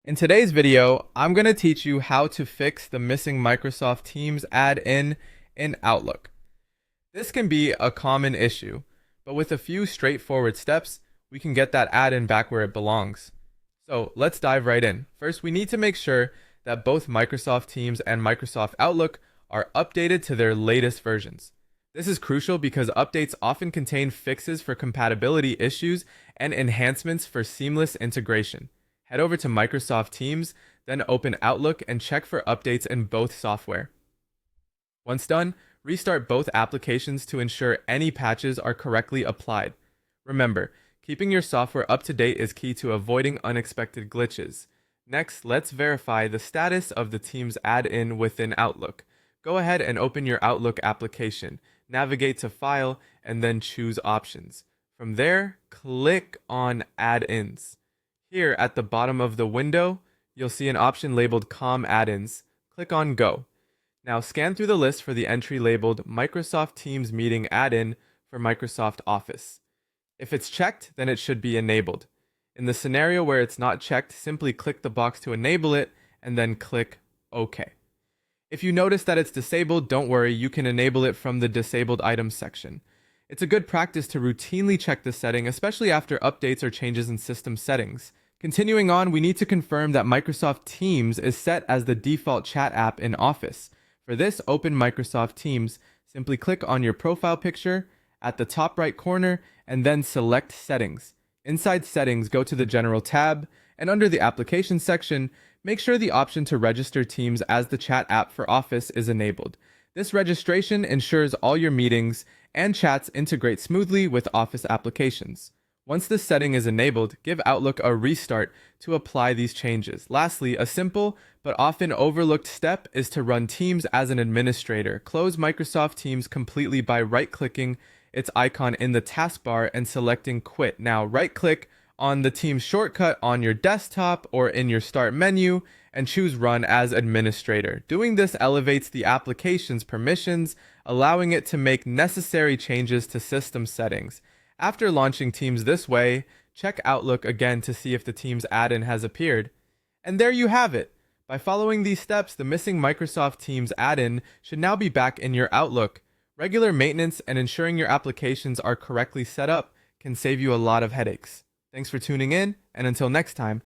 In today's video, I'm going to teach you how to fix the missing Microsoft Teams add-in in Outlook. This can be a common issue, but with a few straightforward steps, we can get that add-in back where it belongs. So let's dive right in. First, we need to make sure that both Microsoft Teams and Microsoft Outlook are updated to their latest versions. This is crucial because updates often contain fixes for compatibility issues and enhancements for seamless integration. Head over to Microsoft Teams, then open Outlook and check for updates in both software. Once done, restart both applications to ensure any patches are correctly applied. Remember, keeping your software up to date is key to avoiding unexpected glitches. Next, let's verify the status of the Teams add-in within Outlook. Go ahead and open your Outlook application, navigate to File, and then choose Options. From there, click on Add-ins. Here at the bottom of the window, you'll see an option labeled COM Add-ins. Click on Go. Now scan through the list for the entry labeled Microsoft Teams Meeting Add-in for Microsoft Office. If it's checked, then it should be enabled. In the scenario where it's not checked, simply click the box to enable it and then click OK. If you notice that it's disabled, don't worry, you can enable it from the Disabled Items section. It's a good practice to routinely check this setting, especially after updates or changes in system settings. Continuing on, we need to confirm that Microsoft Teams is set as the default chat app in Office. For this, open Microsoft Teams, simply click on your profile picture at the top right corner and then select Settings. Inside Settings, go to the General tab, and under the Applications section, make sure the option to register Teams as the chat app for Office is enabled. This registration ensures all your meetings and chats integrate smoothly with Office applications. Once this setting is enabled, give Outlook a restart to apply these changes. Lastly, a simple but often overlooked step is to run Teams as an administrator. Close Microsoft Teams completely by right-clicking its icon in the taskbar and selecting Quit. Now, right-click on the Teams shortcut on your desktop or in your Start menu and choose Run as Administrator. Doing this elevates the application's permissions, allowing it to make necessary changes to system settings. After launching Teams this way, check Outlook again to see if the Teams add-in has appeared. And there you have it. By following these steps, the missing Microsoft Teams add-in should now be back in your Outlook. Regular maintenance and ensuring your applications are correctly set up can save you a lot of headaches. Thanks for tuning in, and until next time,